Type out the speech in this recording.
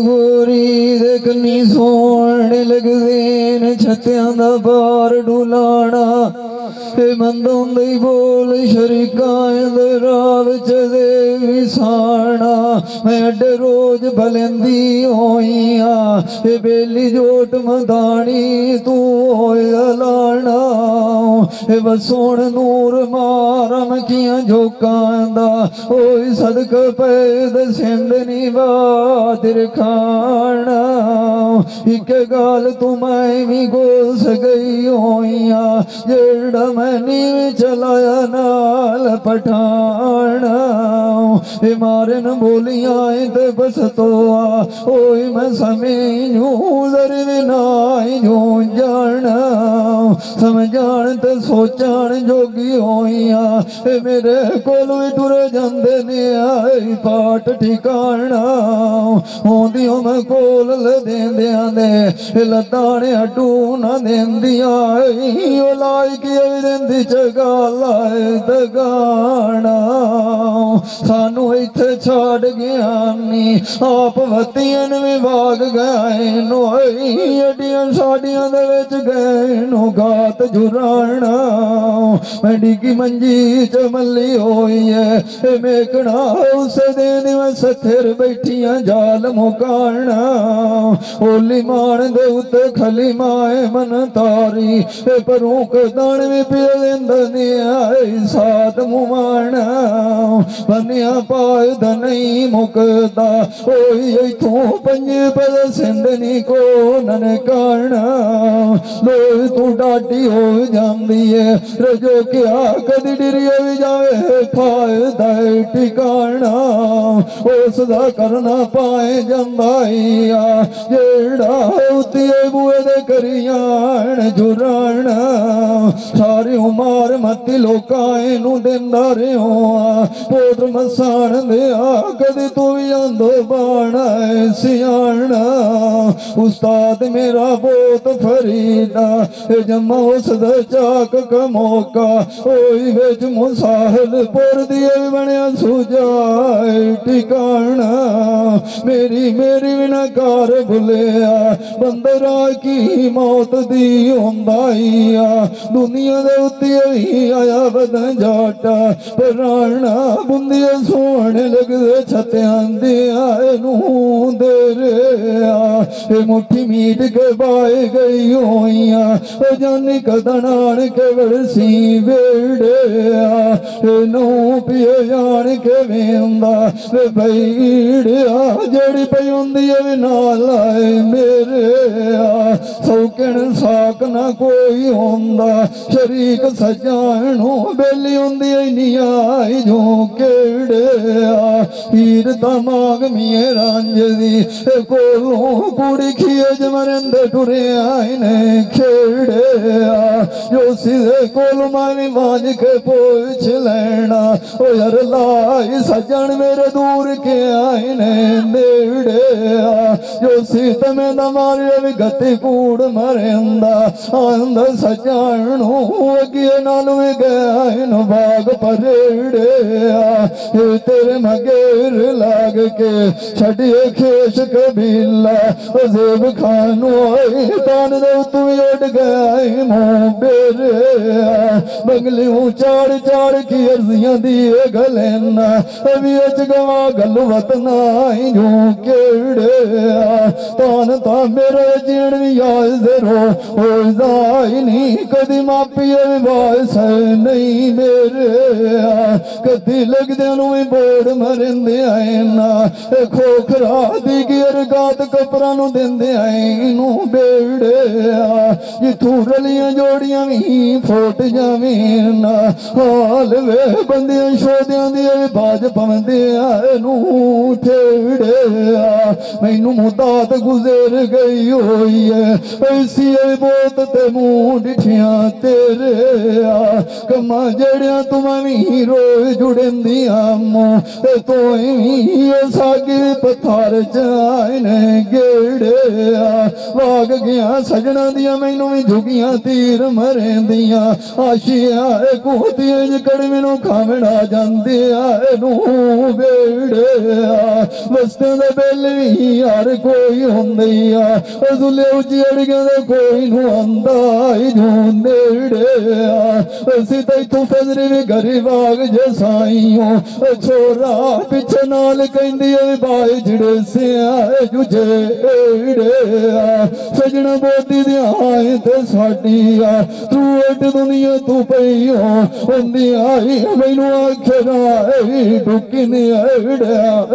गोरी दे कन्नी सोने लगदे न छत्तियां दा बार डुलाना मंदों दे बोल शरीकां दे राह विच दे विसाना मैं अड्डे रोज भलेंदी होइया बेली जोट मदानी तू होया लाना बसोण नूर मारम कियां झोकांदा ओए सदक पैद सिंधनी बातिर खाना एक गाल तू मैं भी गोस गई होइया जेड़ा मैनी चलाया नाल पठाना मारन बोलियां ते बस तो आ ओए मैं समझू दर विनाई जो जाना समझान ते सोचण जोगी होइया मेरे कोल भी टुर जांदे ने आई पाठ ठिकाना होंदियों मैं कोल लेंदियां दे लताने अड्डू ना देंदियां ओ लाइकी देंदी चगालाए दगाना सानू इत्थे छड़ गया नी आप वतियन भी भाग गए नोई अड्डियां साडियां दे विच गए नो गात जुराना मैं डिगी मंजी च मल्ली होई है मेकना उस दिन मैं सथेर बैठियां जाल मुकाना ओली मान दे उत्ते खली माए मन तारी परूं कदण भी पिया देंदनी आई साथ मुमाना बनिया पाए नहीं मुकदा ओई इथों पंजे पद सिंधनी को ननकाना लोई तू डाटी हो जांदी है रजो क्या कदी डिरिया भी जावे फायदा ठिकाना उस दा करना पाए जंदाईया जेड़ा उतिए बुए दे करियान जुराना सारी उमर मती लोकां नू देंदा रहा पोत्र मसान दे कदी तू भी आंदो बाणा सियाणा उस्ताद मेरा बहुत फरीदा जम्मा उस दा चाक का मौका ओई विच मुसाहिल पुर दिए बनया सुजाए ठिकाना मेरी बिना कार भुलिया बंदरा की मौत दी होंदाईया दुनिया दे उत्ते ही आया बदन जाटा राणा बुंदिया सोने लगदे छत्तियां दे आए नू दे रे मुट्ठी मीट के बाए गई होइया जानी कदनान के वड़सी वेड़े नू पिए जान के वेंदा भईड़िया जेड़ी पई हुंदी है नाल आए मेरे सौकण साक ना कोई होंदा शरीक सजाणो बेली हुंदी नहीं आई जो केड़े हीर तमाग मिए रांझ दी कोलों कुड़ी खिए जमरंद टुरे आए ने खेड़े जो सीधे कोल मानी मांझ के पोछ लेना ओ यार लाई सजन मेरे दूर के आए ने नेड़े जो सीत में न मारे भी गति कूड़ मरेंदा आंद सजनू अगे नाल भी गया इन बाग परेड़े तेरे मगेर लाग के छड़िए खेश कबीला जेब खानू तान दे तू उड़ गया मुंह बेरे बंगली चाड़ चाड़ की अर्जियां दिए गलेना अभी अच गवा गल वतना जो केड़े तान ता मेरे जीण भी याद रो नहीं कदी मापिए वास नहीं मेरे कदी लगदे नू बोड़ मरिंदे आए ना खोखरा दी गिर गात कपड़ा नू देंदे आए नू बेड़े जिथू रलियां जोड़ियां भी फोट जावे ना हाल वे बंदियां शोदियां दी बाज पवंदे आए नू ठेड़े मैनू मुतात गुजर गई होई है ऐसी बोत ते मुंह डिठियां तेरे कमा जड़ियां तुम भी रोज जुड़िंदियां मुंह तो सागी पत्थर च आए ने गेड़ ਮੇੜਿਆ ਵਾਗ ਗਿਆ ਸਜਣਾ ਦੀਆਂ ਮੈਨੂੰ ਵੀ ਝੁਗੀਆਂ ਤੀਰ ਮਰੇਂਦੀਆਂ ਆਸ਼ੀਆਂ ਕੋਤੀਆਂ ਜਕੜ ਮੈਨੂੰ ਖਾਵਣਾ ਜਾਂਦੇ ਆ ਨੂੰ ਵੇੜਿਆ ਵਸਤਾਂ ਦੇ ਬੇਲ ਵੀ ਯਾਰ ਕੋਈ ਹੁੰਦੀ ਆ ਜ਼ੁਲੇ ਉਜੜ ਗਏ ਕੋਈ ਨੂੰ ਆਂਦਾ ਹੀ ਜੂੰ ਨੇੜਿਆ ਅਸੀਂ ਤਾਂ ਇਥੋਂ ਫਜ਼ਰੇ ਵੀ ਘਰੇ ਵਾਗ ਜੇ ਸਾਈਓ ਛੋਰਾ ਪਿੱਛੇ ਨਾਲ ਕਹਿੰਦੀ ਏ ਬਾਈ ਜਿਹੜੇ ਸਿਆ ਜੁਝੇੜਿਆ ਸਜਣਾ ਬੋਦੀ ਦੀ ਆਏ ਤੇ ਸਾਡੀ ਆ ਤੂੰ ਐਡ ਦੁਨੀਆ ਤੂੰ ਪਈ ਹੁੰਦੀ ਆਈ ਮੈਨੂੰ ਆਖਣਾ ਡੁੱਕੀ ਨਹੀਂ ਐੜਿਆ